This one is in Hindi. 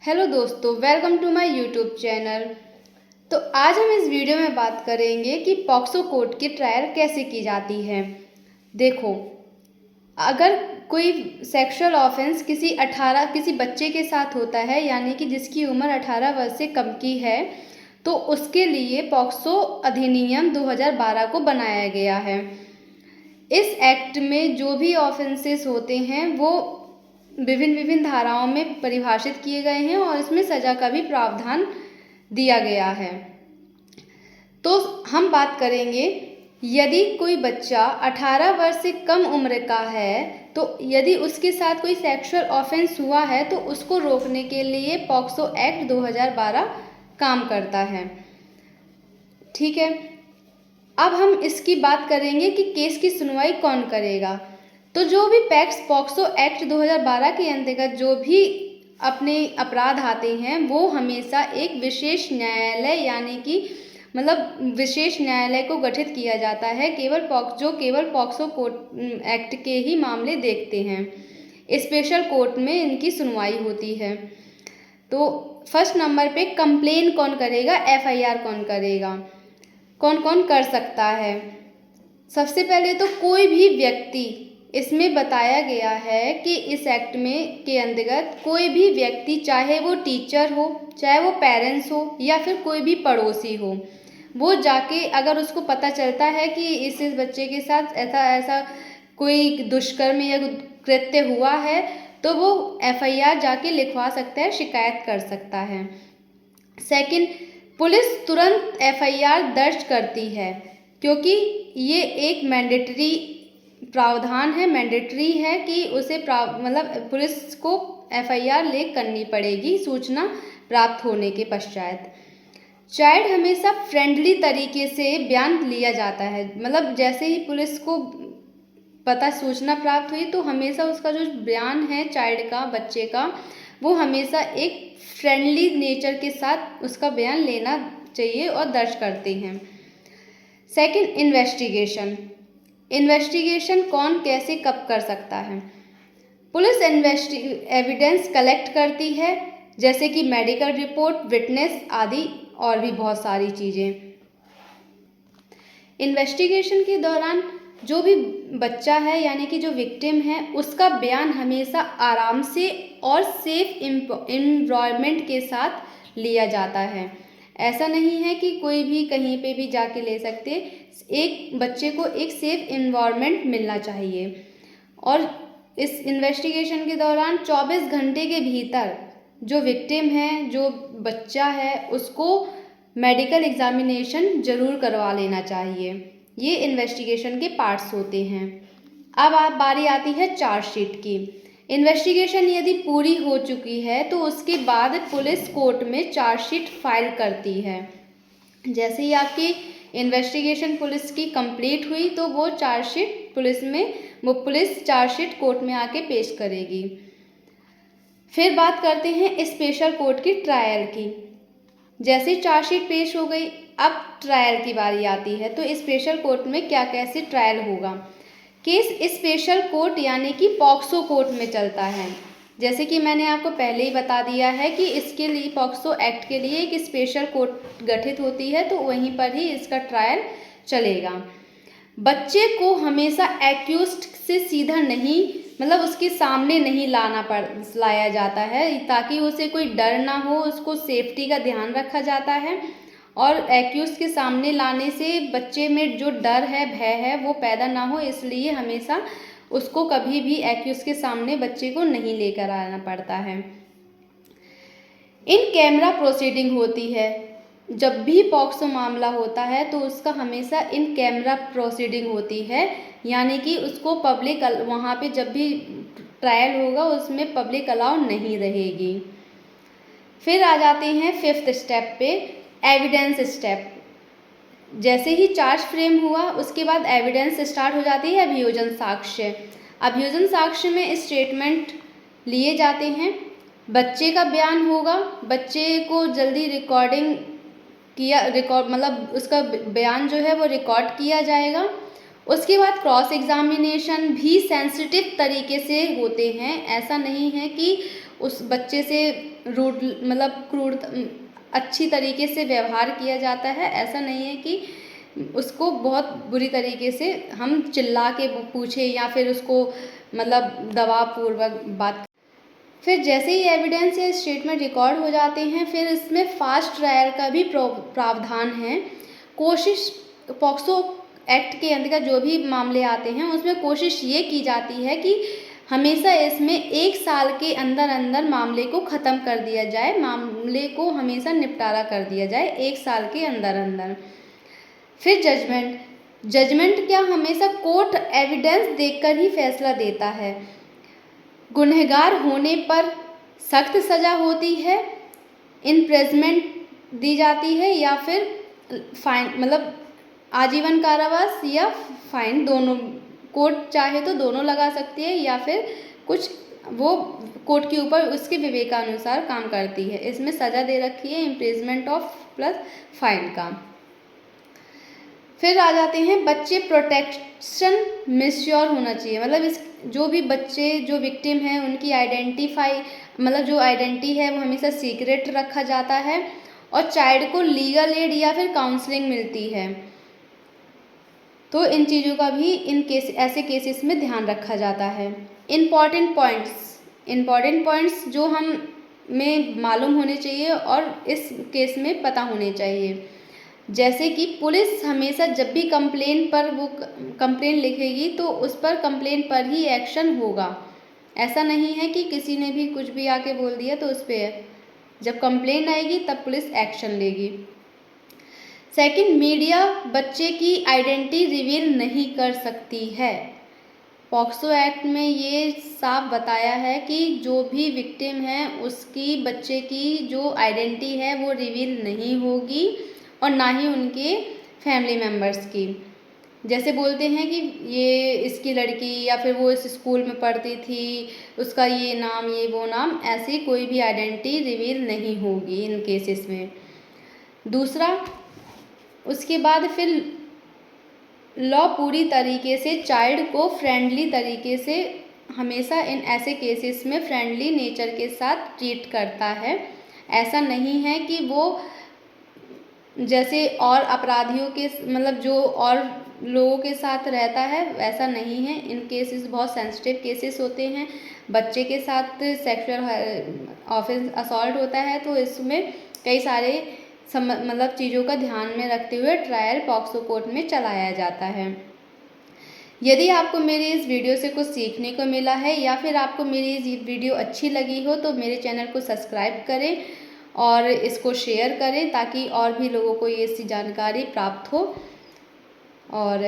हेलो दोस्तों, welcome to my YouTube channel. तो आज हम इस वीडियो में बात करेंगे कि पॉक्सो कोर्ट की ट्रायल कैसे की जाती है। देखो, अगर कोई सेक्सुअल ऑफेंस किसी बच्चे के साथ होता है, यानी कि जिसकी उम्र 18 वर्ष से कम की है, तो उसके लिए पॉक्सो अधिनियम 2012 को बनाया गया है। इस एक्ट में जो भी ऑफेंसेस होते हैं वो विभिन्न धाराओं में परिभाषित किए गए हैं और इसमें सज़ा का भी प्रावधान दिया गया है। तो हम बात करेंगे, यदि कोई बच्चा 18 वर्ष से कम उम्र का है, तो यदि उसके साथ कोई सेक्सुअल ऑफेंस हुआ है तो उसको रोकने के लिए पॉक्सो एक्ट 2012 काम करता है। ठीक है, अब हम इसकी बात करेंगे कि केस की सुनवाई कौन करेगा। तो जो भी पॉक्सो एक्ट 2012 के अंतर्गत जो भी अपने अपराध आते हैं वो हमेशा एक विशेष न्यायालय, यानी कि विशेष न्यायालय को गठित किया जाता है, केवल पॉक्सो कोर्ट एक्ट के ही मामले देखते हैं। स्पेशल कोर्ट में इनकी सुनवाई होती है। तो फर्स्ट नंबर पे कंप्लेन कौन करेगा, FIR कौन करेगा, कौन कौन कर सकता है। सबसे पहले तो कोई भी व्यक्ति, इसमें बताया गया है कि इस एक्ट में के अंतर्गत कोई भी व्यक्ति, चाहे वो टीचर हो, चाहे वो पेरेंट्स हो, या फिर कोई भी पड़ोसी हो, वो जाके अगर उसको पता चलता है कि इस बच्चे के साथ ऐसा कोई दुष्कर्म या कृत्य हुआ है, तो वो FIR जाके लिखवा सकता है, शिकायत कर सकता है। सेकंड, पुलिस तुरंत FIR दर्ज करती है, क्योंकि ये एक मैंडेटरी प्रावधान है, मैंडेटरी है कि उसे पुलिस को FIR करनी पड़ेगी सूचना प्राप्त होने के पश्चात। चाइल्ड हमेशा फ्रेंडली तरीके से बयान लिया जाता है, जैसे ही पुलिस को सूचना प्राप्त हुई तो हमेशा उसका जो बयान है चाइल्ड का, बच्चे का, वो हमेशा एक फ्रेंडली नेचर के साथ उसका बयान लेना चाहिए और दर्ज करते हैं। सेकंड, इन्वेस्टिगेशन कौन कैसे कब कर सकता है। पुलिस एविडेंस कलेक्ट करती है, जैसे कि मेडिकल रिपोर्ट, विटनेस आदि और भी बहुत सारी चीज़ें। इन्वेस्टिगेशन के दौरान जो भी बच्चा है, यानी कि जो विक्टिम है, उसका बयान हमेशा आराम से और सेफ एनवायरनमेंट के साथ लिया जाता है। ऐसा नहीं है कि कोई भी कहीं पे भी जाके ले सकते। एक बच्चे को एक सेफ एनवायरनमेंट मिलना चाहिए। और इस इन्वेस्टिगेशन के दौरान 24 घंटे के भीतर जो विक्टिम है, जो बच्चा है, उसको मेडिकल एग्जामिनेशन ज़रूर करवा लेना चाहिए। ये इन्वेस्टिगेशन के पार्ट्स होते हैं। अब बारी आती है चार्जशीट की। इन्वेस्टिगेशन यदि पूरी हो चुकी है तो उसके बाद पुलिस कोर्ट में चार्जशीट फाइल करती है। जैसे ही आपकी इन्वेस्टिगेशन पुलिस की कंप्लीट हुई तो वो पुलिस चार्जशीट कोर्ट में आके पेश करेगी। फिर बात करते हैं स्पेशल कोर्ट की ट्रायल की। जैसे चार्जशीट पेश हो गई, अब ट्रायल की बारी आती है। तो स्पेशल कोर्ट में कैसे ट्रायल होगा। केस स्पेशल कोर्ट यानी कि पॉक्सो कोर्ट में चलता है। जैसे कि मैंने आपको पहले ही बता दिया है कि इसके लिए पॉक्सो एक्ट के लिए एक स्पेशल कोर्ट गठित होती है, तो वहीं पर ही इसका ट्रायल चलेगा। बच्चे को हमेशा एक्यूज्ड से सीधा नहीं, उसके सामने नहीं लाया जाता है, ताकि उसे कोई डर ना हो, उसको सेफ्टी का ध्यान रखा जाता है। और एक्यूज्ड के सामने लाने से बच्चे में जो डर है, भय है, वो पैदा ना हो, इसलिए हमेशा उसको कभी भी एक्यूज्ड के सामने बच्चे को नहीं लेकर आना पड़ता है। इन कैमरा प्रोसीडिंग होती है। जब भी पॉक्सो मामला होता है तो उसका हमेशा इन कैमरा प्रोसीडिंग होती है, यानी कि उसको पब्लिक वहाँ पे जब भी ट्रायल होगा उसमें पब्लिक अलाउ नहीं रहेगी। फिर आ जाते हैं फिफ्थ स्टेप पे, एविडेंस स्टेप। जैसे ही चार्ज फ्रेम हुआ उसके बाद एविडेंस स्टार्ट हो जाती है, अभियोजन साक्ष्य। अभियोजन साक्ष्य में स्टेटमेंट लिए जाते हैं, बच्चे का बयान होगा, बच्चे को जल्दी उसका बयान जो है वो रिकॉर्ड किया जाएगा। उसके बाद क्रॉस एग्जामिनेशन भी सेंसिटिव तरीके से होते हैं। ऐसा नहीं है कि उस बच्चे से रूड मतलब क्रूर अच्छी तरीके से व्यवहार किया जाता है। ऐसा नहीं है कि उसको बहुत बुरी तरीके से हम चिल्ला के पूछे या फिर उसको मतलब दबावपूर्वक बात। फिर जैसे ही एविडेंस या स्टेटमेंट रिकॉर्ड हो जाते हैं, फिर इसमें फास्ट ट्रायल का भी प्रावधान है। कोशिश पॉक्सो एक्ट के अंतर्गत जो भी मामले आते हैं उसमें कोशिश ये की जाती है कि हमेशा इसमें 1 साल के अंदर अंदर मामले को ख़त्म कर दिया जाए, मामले को हमेशा निपटारा कर दिया जाए 1 साल के अंदर अंदर। फिर जजमेंट क्या हमेशा कोर्ट एविडेंस देखकर ही फैसला देता है। गुनहगार होने पर सख्त सज़ा होती है, इम्प्रिजनमेंट दी जाती है या फिर फाइन मतलब आजीवन कारावास या फाइन, दोनों कोर्ट चाहे तो दोनों लगा सकती है या फिर कुछ वो कोर्ट के ऊपर उसके विवेकानुसार काम करती है। इसमें सज़ा दे रखी है इम्प्रिजनमेंट ऑफ प्लस फाइन का। फिर आ जाते हैं बच्चे प्रोटेक्शन मिस्योर होना चाहिए, मतलब इस जो भी बच्चे जो विक्टिम हैं उनकी जो आइडेंटिटी है वो हमेशा सीक्रेट रखा जाता है और चाइल्ड को लीगल एड या फिर काउंसलिंग मिलती है। तो इन चीज़ों का भी ऐसे केसेस में ध्यान रखा जाता है। इम्पॉर्टेंट पॉइंट्स जो हमें मालूम होने चाहिए और इस केस में पता होने चाहिए, जैसे कि पुलिस हमेशा जब भी कंप्लेन लिखेगी तो उस पर कंप्लेन पर ही एक्शन होगा। ऐसा नहीं है कि किसी ने भी कुछ भी आके बोल दिया तो उस पर जब कंप्लेन आएगी तब पुलिस एक्शन लेगी। सेकंड, मीडिया बच्चे की आइडेंटिटी रिवील नहीं कर सकती है। पॉक्सो एक्ट में ये साफ बताया है कि जो भी विक्टिम है उसकी बच्चे की जो आइडेंटिटी है वो रिवील नहीं होगी और ना ही उनके फैमिली मेम्बर्स की। जैसे बोलते हैं कि ये इसकी लड़की या फिर वो इस स्कूल में पढ़ती थी, उसका ये नाम ये वो नाम, ऐसी कोई भी आइडेंटिटी रिवील नहीं होगी इन केसेस में। दूसरा, उसके बाद फिर लॉ पूरी तरीके से चाइल्ड को फ्रेंडली तरीके से हमेशा इन ऐसे केसेस में फ्रेंडली नेचर के साथ ट्रीट करता है। ऐसा नहीं है कि वो जैसे और अपराधियों के जो और लोगों के साथ रहता है वैसा नहीं है। इन केसेस बहुत सेंसिटिव केसेस होते हैं, बच्चे के साथ सेक्सुअल ऑफेंस असॉल्ट होता है, तो इसमें कई सारे चीज़ों का ध्यान में रखते हुए ट्रायल पॉक्सो कोर्ट में चलाया जाता है। यदि आपको मेरी इस वीडियो से कुछ सीखने को मिला है या फिर आपको मेरी ये वीडियो अच्छी लगी हो तो मेरे चैनल को सब्सक्राइब करें और इसको शेयर करें ताकि और भी लोगों को ये सी जानकारी प्राप्त हो। और